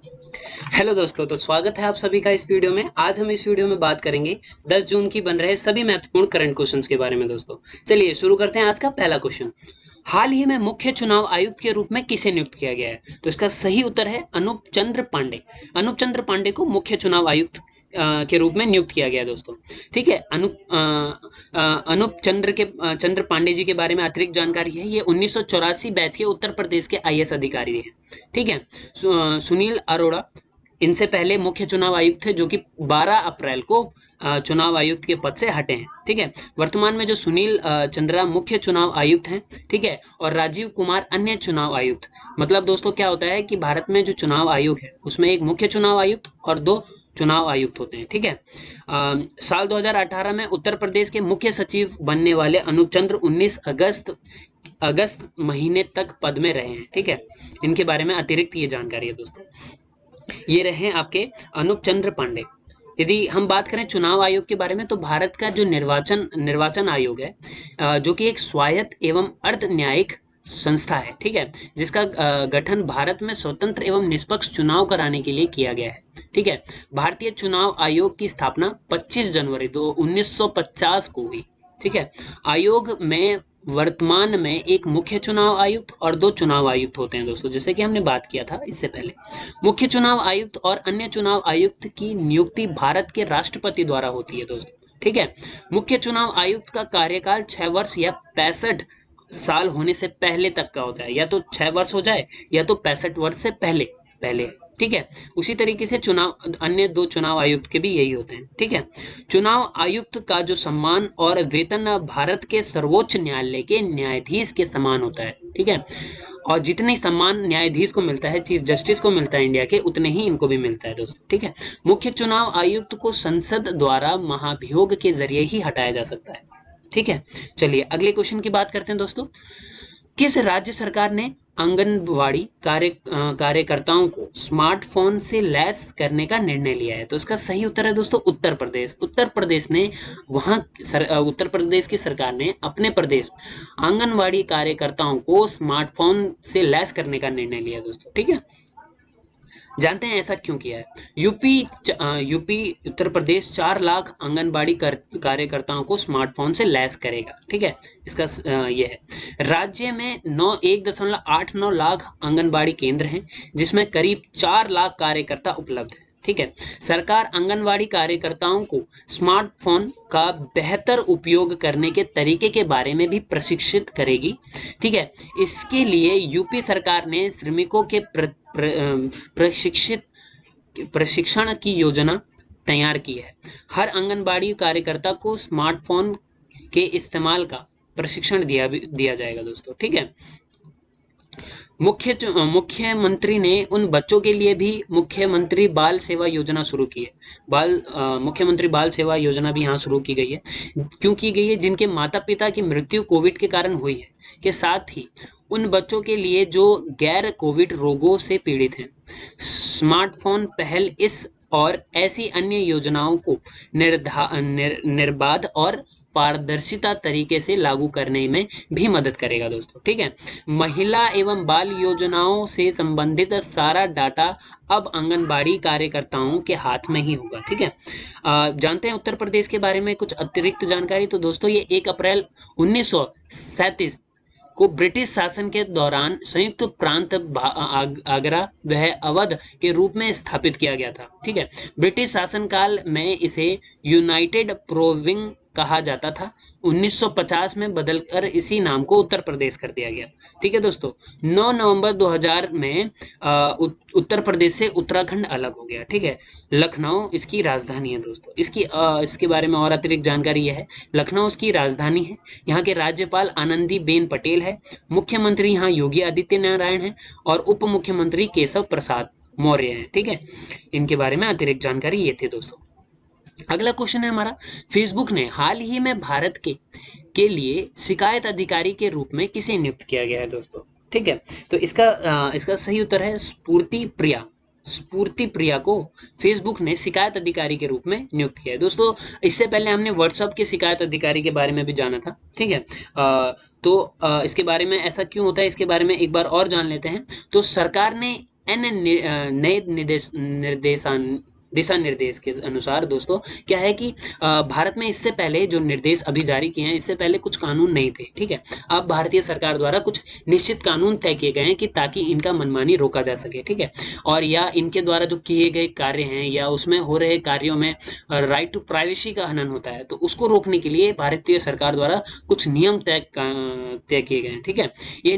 Hello दोस्तों, तो स्वागत है आप सभी का इस वीडियो में। आज हम इस वीडियो में बात करेंगे 10 जून की बन रहे सभी महत्वपूर्ण करंट क्वेश्चंस के बारे में। दोस्तों चलिए शुरू करते हैं आज का पहला क्वेश्चन। हाल ही में मुख्य चुनाव आयुक्त के रूप में किसे नियुक्त किया गया है? तो इसका सही उत्तर है अनूप चंद्र पांडे। अनूप चंद्र पांडे को मुख्य चुनाव आयुक्त के रूप में नियुक्त किया गया है दोस्तों। ठीक है। अनूप चंद्र पांडे जी के बारे में अतिरिक्त जानकारी है। ये 1984 बैच के उत्तर प्रदेश के आईएएस अधिकारी हैं। ठीक है। सुनील अरोड़ा इनसे पहले मुख्य चुनाव आयुक्त थे, जो कि 12 अप्रैल को चुनाव आयुक्त के पद से हटे हैं। ठीक है। वर्तमान में जो सुनील चंद्रा मुख्य चुनाव आयुक्त हैं, ठीक है, और राजीव कुमार अन्य चुनाव आयुक्त। मतलब दोस्तों क्या होता है कि भारत में जो चुनाव आयोग है उसमें एक मुख्य चुनाव आयुक्त और 2 चुनाव आयुक्त होते हैं। ठीक है। साल 2018 में उत्तर प्रदेश के मुख्य सचिव बनने वाले अनूप चंद्र 19 अगस्त महीने तक पद में रहे हैं। ठीक है। इनके बारे में अतिरिक्त ये जानकारी है दोस्तों। ये रहे आपके अनूप चंद्र पांडे। यदि हम बात करें चुनाव आयोग के बारे में, तो भारत का जो निर्वाचन आयोग है, जो कि एक स्वायत्त एवं अर्ध न्यायिक संस्था है। ठीक है। जिसका गठन भारत में स्वतंत्र एवं निष्पक्ष चुनाव कराने के लिए किया गया है। ठीक है। भारतीय चुनाव आयोग की स्थापना 25 जनवरी 1950 को हुई। ठीक है। आयोग में वर्तमान में एक मुख्य चुनाव आयुक्त और 2 चुनाव आयुक्त होते हैं दोस्तों, जैसे कि हमने बात किया था इससे पहले। मुख्य चुनाव आयुक्त और अन्य चुनाव आयुक्त की नियुक्ति भारत के राष्ट्रपति द्वारा होती है दोस्तों। ठीक है। मुख्य चुनाव आयुक्त का कार्यकाल 6 वर्ष या 65 साल होने से पहले तक का होता है। या तो 6 वर्ष हो जाए या तो 65 वर्ष से पहले पहले। ठीक है। उसी तरीके से चुनाव अन्य 2 चुनाव आयुक्त के भी यही होते हैं। ठीक है। चुनाव आयुक्त का जो सम्मान और वेतन भारत के सर्वोच्च न्यायालय के न्यायाधीश के समान होता है। ठीक है। और जितने सम्मान न्यायाधीश को मिलता है, चीफ जस्टिस को मिलता है इंडिया के, उतने ही इनको भी मिलता है दोस्तों। ठीक है। मुख्य चुनाव आयुक्त को संसद द्वारा महाभियोग के जरिए ही हटाया जा सकता है। ठीक है। चलिए अगले क्वेश्चन की बात करते हैं दोस्तों। किस राज्य सरकार ने आंगनबाड़ी कार्यकर्ताओं को स्मार्टफोन से लैस करने का निर्णय लिया है? तो इसका सही उत्तर है दोस्तों उत्तर प्रदेश। उत्तर प्रदेश की सरकार ने अपने प्रदेश आंगनबाड़ी कार्यकर्ताओं को स्मार्टफोन से लैस करने का निर्णय लिया दोस्तों। ठीक है। जानते हैं ऐसा क्यों किया है? यूपी उत्तर प्रदेश 4 लाख आंगनबाड़ी कार्यकर्ताओं को स्मार्टफोन से लैस करेगा। ठीक है। इसका ये है। राज्य में 1.89 लाख आंगनबाड़ी केंद्र हैं, जिसमें करीब 4 लाख कार्यकर्ता उपलब्ध है। ठीक है। सरकार आंगनबाड़ी कार्यकर्ताओं को स्मार्टफोन का बेहतर उपयोग करने के तरीके के बारे में भी प्रशिक्षित करेगी। ठीक है। इसके लिए यूपी सरकार ने श्रमिकों के प्रशिक्षण की योजना तैयार की है। हर आंगनबाड़ी कार्यकर्ता को स्मार्टफोन के इस्तेमाल का प्रशिक्षण दिया जाएगा दोस्तों। ठीक है। मुख्यमंत्री ने उन बच्चों के लिए भी मुख्यमंत्री बाल सेवा योजना शुरू की है। मुख्यमंत्री बाल सेवा योजना भी यहाँ शुरू की गई है। क्यों की गई है? जिनके माता पिता की मृत्यु कोविड के कारण हुई है, के साथ ही उन बच्चों के लिए जो गैर कोविड रोगों से पीड़ित हैं। स्मार्टफोन पहल इस और ऐसी अन्य योजनाओं को निर्बाध और पारदर्शिता तरीके से लागू करने में भी मदद करेगा दोस्तों। ठीक है। महिला एवं बाल योजनाओं से संबंधित सारा डाटा अब आंगनबाड़ी कार्यकर्ताओं के हाथ में ही होगा। ठीक है। जानते हैं उत्तर प्रदेश के बारे में कुछ अतिरिक्त जानकारी। तो दोस्तों ये 1 अप्रैल 1937 को ब्रिटिश शासन के दौरान संयुक्त प्रांत आगरा व अवध के रूप में स्थापित किया गया था। ठीक है। ब्रिटिश शासनकाल में इसे यूनाइटेड प्रोविंस कहा जाता था। 1950 में बदलकर इसी नाम को उत्तर प्रदेश कर दिया गया। ठीक है दोस्तों। 9 नवंबर 2000 में उत्तर प्रदेश से उत्तराखंड अलग हो गया। ठीक है। लखनऊ इसकी राजधानी है दोस्तों। इसके बारे में और अतिरिक्त जानकारी यह है, लखनऊ इसकी राजधानी है। यहाँ के राज्यपाल आनंदीबेन पटेल है। मुख्यमंत्री यहाँ योगी आदित्य नारायण है और उप मुख्यमंत्री केशव प्रसाद मौर्य हैं। ठीक है। इनके बारे में अतिरिक्त जानकारी ये थी दोस्तों। अगला क्वेश्चन है हमारा, फेसबुक ने हाल ही में भारत के लिए शिकायत अधिकारी के रूप में किसे नियुक्त किया गया है दोस्तों? ठीक है। तो इसका सही उत्तर है स्फूर्ति प्रिया को फेसबुक ने शिकायत अधिकारी के रूप में नियुक्त किया है दोस्तों। इससे पहले हमने व्हाट्सएप के शिकायत अधिकारी के बारे में भी जाना था। ठीक है। इसके बारे में ऐसा क्यों होता है, इसके बारे में एक बार और जान लेते हैं। तो सरकार ने नए दिशा निर्देश के अनुसार दोस्तों क्या है कि भारत में इससे पहले जो निर्देश अभी जारी किए हैं, इससे पहले कुछ कानून नहीं थे, ठीक है। अब भारतीय सरकार द्वारा कुछ निश्चित कानून तय किए गए हैं कि ताकि इनका मनमानी रोका जा सके, ठीक है। और या इनके द्वारा जो किए गए कार्य हैं या उसमें हो रहे कार्यों में राइट टू प्राइवेसी का हनन होता है, तो उसको रोकने के लिए भारतीय सरकार द्वारा कुछ नियम तय किए गए हैं, ठीक है। ये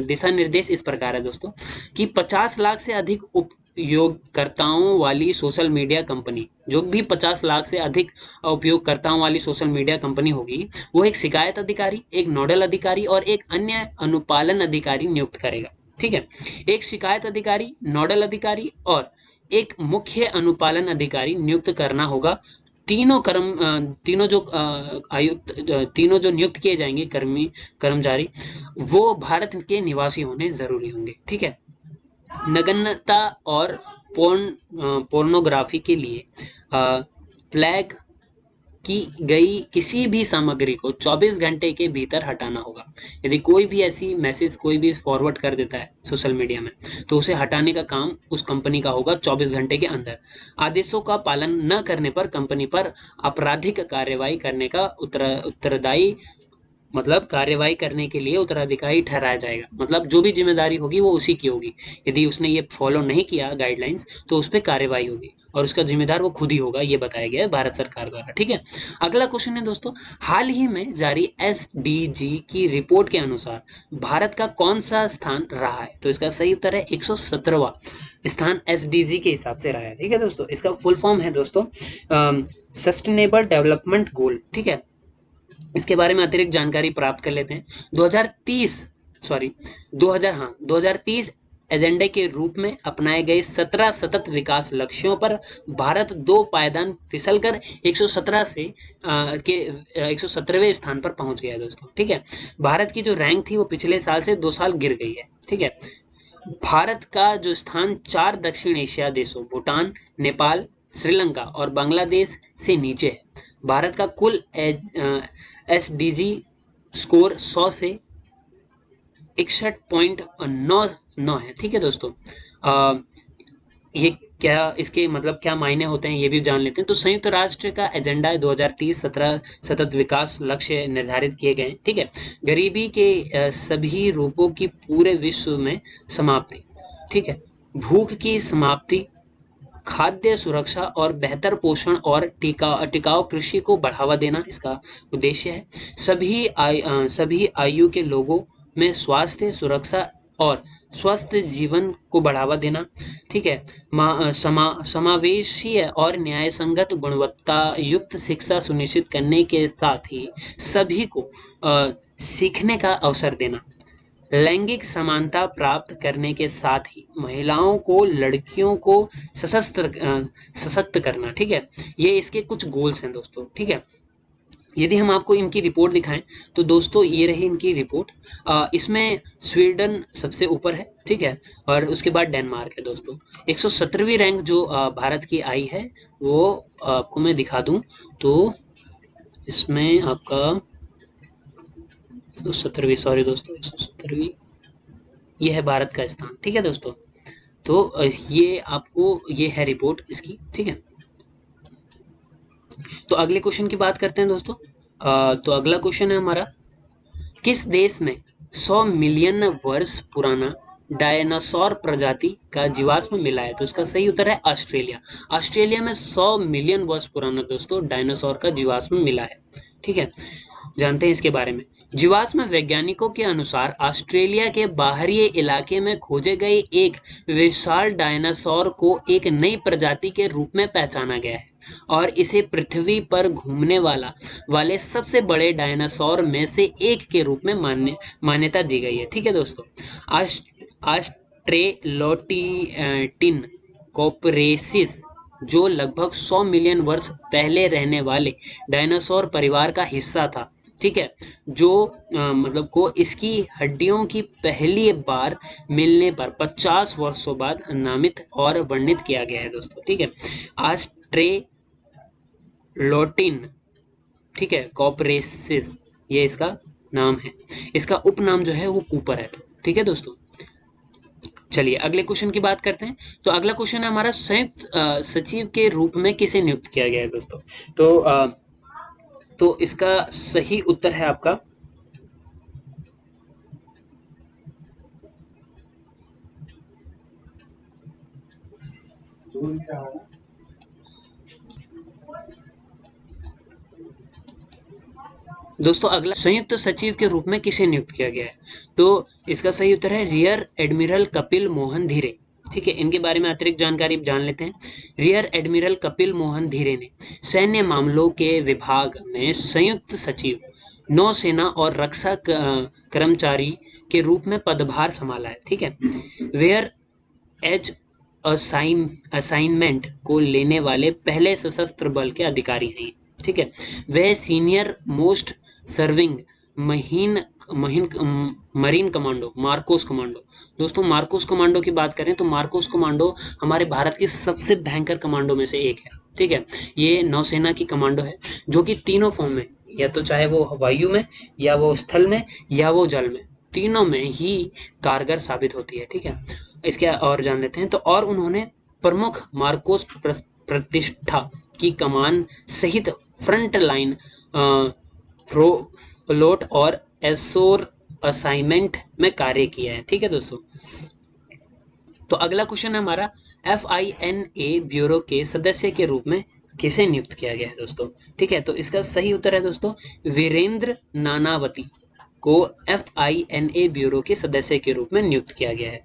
दिशा निर्देश इस प्रकार है दोस्तों कि 50 लाख से अधिक उपयोगकर्ताओं वाली सोशल मीडिया कंपनी, जो भी 50 लाख से अधिक उपयोगकर्ताओं वाली सोशल मीडिया कंपनी होगी, वो एक शिकायत अधिकारी, एक नोडल अधिकारी और एक अन्य अनुपालन अधिकारी नियुक्त करेगा, ठीक है। एक शिकायत अधिकारी, नोडल अधिकारी और एक मुख्य अनुपालन अधिकारी नियुक्त करना होगा। तीनों जो नियुक्त किए जाएंगे कर्मचारी, वो भारत के निवासी होने जरूरी होंगे, ठीक है। नग्नता और पोर्नोग्राफी के लिए फ्लैग की गई किसी भी सामग्री को 24 घंटे के भीतर हटाना होगा। यदि कोई भी ऐसी मैसेज कोई भी फॉरवर्ड कर देता है सोशल मीडिया में, तो उसे हटाने का काम उस कंपनी का होगा 24 घंटे के अंदर। आदेशों का पालन न करने पर कंपनी पर आपराधिक कार्यवाही करने का उत्तरदायी मतलब कार्यवाही करने के लिए उत्तराधिकारी ठहराया जाएगा। मतलब जो भी जिम्मेदारी होगी वो उसी की होगी। यदि उसने ये फॉलो नहीं किया गाइडलाइंस, तो उस पर कार्यवाही होगी और उसका जिम्मेदार वो खुद ही होगा, ये बताया गया है भारत सरकार द्वारा, ठीक है। अगला क्वेश्चन है दोस्तों, हाल ही में जारी SDG की रिपोर्ट के अनुसार भारत का कौन सा स्थान रहा है? तो इसका सही उत्तर है 117वां स्थान SDG के हिसाब से रहा है, ठीक है दोस्तों। इसका फुल फॉर्म है दोस्तों सस्टेनेबल डेवलपमेंट गोल, ठीक है। इसके बारे में अतिरिक्त जानकारी प्राप्त कर लेते हैं। 2030 एजेंडे के रूप में अपनाए गए 17 सतत विकास लक्ष्यों पर भारत 2 पायदान फिसलकर 117 से के 117वें स्थान पर पहुंच गया दोस्तों, ठीक है। भारत की जो रैंक थी वो पिछले साल से 2 साल गिर गई है, ठीक है। भारत का जो स्थान 4 दक्षिण एशिया देशों भूटान, नेपाल, श्रीलंका और बांग्लादेश से नीचे है। भारत का कुल SDG स्कोर 100 से 61.99 है, ठीक है दोस्तों। ये क्या इसके मतलब क्या मायने होते हैं ये भी जान लेते हैं। तो संयुक्त राष्ट्र का एजेंडा 2030 17 सतत विकास लक्ष्य निर्धारित किए गए हैं, ठीक है। गरीबी के सभी रूपों की पूरे विश्व में समाप्ति, ठीक है। भूख की समाप्ति, खाद्य सुरक्षा और बेहतर पोषण और टिकाऊ कृषि को बढ़ावा देना इसका उद्देश्य है। सभी आयु के लोगों में स्वास्थ्य सुरक्षा और स्वस्थ जीवन को बढ़ावा देना, ठीक है। समावेशी और न्याय संगत गुणवत्ता युक्त शिक्षा सुनिश्चित करने के साथ ही सभी को सीखने का अवसर देना, लैंगिक समानता प्राप्त करने के साथ ही महिलाओं को लड़कियों को सशक्त करना, ठीक है। ये इसके कुछ गोल्स हैं दोस्तों, ठीक है। यदि हम आपको इनकी रिपोर्ट दिखाएं तो दोस्तों ये रही इनकी रिपोर्ट। इसमें स्वीडन सबसे ऊपर है, ठीक है, और उसके बाद डेनमार्क है दोस्तों। 117वीं रैंक जो भारत की आई है वो आपको मैं दिखा दूं तो इसमें आपका 117वीं, सॉरी दोस्तों 117वीं ये है भारत का स्थान, ठीक है दोस्तों। तो ये आपको ये है रिपोर्ट इसकी, ठीक है। तो अगले क्वेश्चन की बात करते हैं दोस्तों। तो अगला क्वेश्चन है हमारा, किस देश में 100 मिलियन वर्ष पुराना डायनासोर प्रजाति का जीवाश्म मिला है? तो इसका सही उत्तर है ऑस्ट्रेलिया। ऑस्ट्रेलिया में 100 मिलियन वर्ष पुराना दोस्तों डायनासोर का जीवाश्म मिला है, ठीक है। जानते हैं इसके बारे में। जीवाश्म वैज्ञानिकों के अनुसार ऑस्ट्रेलिया के बाहरी इलाके में खोजे गए एक विशाल डायनासोर को एक नई प्रजाति के रूप में पहचाना गया है और इसे पृथ्वी पर घूमने वाले सबसे बड़े डायनासोर में से एक के रूप में मान्यता दी गई है, ठीक है दोस्तों। ऑस्ट्रेलोटिन कोपरेसिस जो लगभग 100 मिलियन वर्ष पहले रहने वाले डायनासोर परिवार का हिस्सा था, ठीक है, जो मतलब को इसकी हड्डियों की पहली बार मिलने पर 50 वर्षों बाद नामित और वर्णित किया गया है दोस्तों, ठीक है। ऑस्ट्रेलोटिन, ठीक है, कोपरेसिस ये इसका नाम है। इसका उपनाम जो है वो कूपर है, ठीक है दोस्तों। चलिए अगले क्वेश्चन की बात करते हैं। तो अगला क्वेश्चन है हमारा, संयुक्त सचिव के रूप में किसे नियुक्त किया गया है दोस्तों। तो इसका सही उत्तर है आपका दोस्तों, अगला संयुक्त सचिव के रूप में किसे नियुक्त किया गया है। तो इसका सही उत्तर है रियर एडमिरल कपिल मोहन धीरे। ठीक है, इनके बारे में अतिरिक्त जानकारी जान लेते हैं। रियर एडमिरल कपिल मोहन धीरे ने सैन्य मामलों के विभाग में संयुक्त सचिव, नौसेना और रक्षा कर्मचारी के रूप में पदभार संभाला है। ठीक है, वेयर एज असाइनमेंट को लेने वाले पहले सशस्त्र बल के अधिकारी हैं। ठीक है, वह senior most serving marine commando, Marcos commando. दोस्तों, मार्कोस कमांडो की बात करें तो मार्कोस कमांडो हमारे भारत की सबसे भयंकर कमांडो में से एक है। ठीक है, ये नौसेना की कमांडो है जो कि तीनों फॉर्म में, या तो चाहे वो वायु में, या वो स्थल में, या वो जल में, तीनों में ही कारगर साबित होती है। ठीक है, इसके और जान लेते हैं। तो और उन्होंने प्रमुख मार्कोस प्रतिष्ठा की कमान सहित फ्रंट लाइन प्लोट और एसोर असाइनमेंट में कार्य किया है। ठीक है दोस्तों, तो अगला क्वेश्चन है हमारा, FINA ब्यूरो के सदस्य के रूप में किसे नियुक्त किया गया है दोस्तों। ठीक है, तो इसका सही उत्तर है दोस्तों वीरेंद्र नानावती को FINA ब्यूरो के सदस्य के रूप में नियुक्त किया गया है।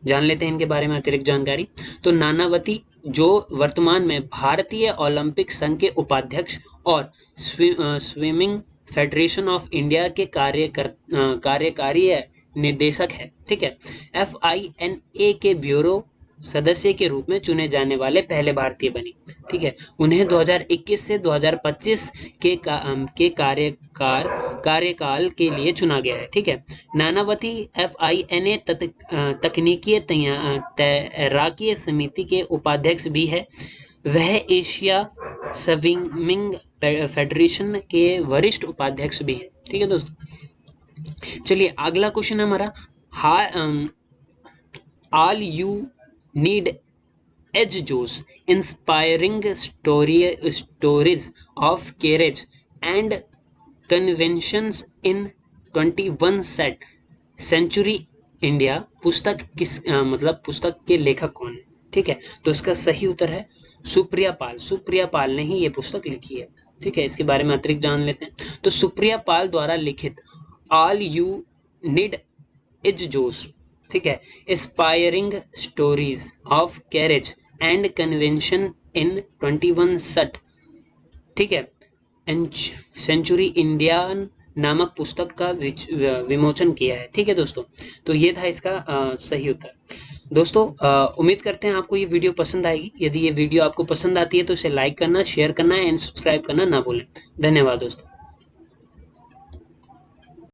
जान लेते हैं इनके बारे में अतिरिक्त जानकारी। तो नानावती, जो वर्तमान में भारतीय ओलंपिक संघ के उपाध्यक्ष और स्विमिंग फेडरेशन ऑफ इंडिया के कार्यकारी निर्देशक है। ठीक है, FINA के ब्यूरो सदस्य के रूप में चुने जाने वाले पहले भारतीय बनी। ठीक है, उन्हें 2021 से 2025 के कार्यकाल के लिए चुना गया है। ठीक है, नानावती FINA तकनीकी तैराकी समिति के उपाध्यक्ष भी है। वह एशिया स्विमिंग फेडरेशन के वरिष्ठ उपाध्यक्ष भी है। ठीक है दोस्तों, चलिए अगला क्वेश्चन हमारा, all you need as josh inspiring stories of courage and convictions in 21 century India पुस्तक पुस्तक के लेखक कौन है। ठीक है, तो इसका सही उत्तर है सुप्रिया पाल। सुप्रिया पाल ने ही ये पुस्तक लिखी है। ठीक है, इसके बारे में अतिरिक्त जान लेते हैं। तो सुप्रिया पाल द्वारा लिखित ऑल यू नीड इज जोश, ठीक है, inspiring stories of courage and convention in 21 ठीक है, सेंचुरी इंडिया नामक पुस्तक का विमोचन किया है। ठीक है दोस्तों, तो ये था इसका सही उत्तर। दोस्तों, उम्मीद करते हैं आपको ये वीडियो पसंद आएगी। यदि ये वीडियो आपको पसंद आती है तो इसे लाइक करना, शेयर करना एंड सब्सक्राइब करना ना भूलें। धन्यवाद दोस्तों।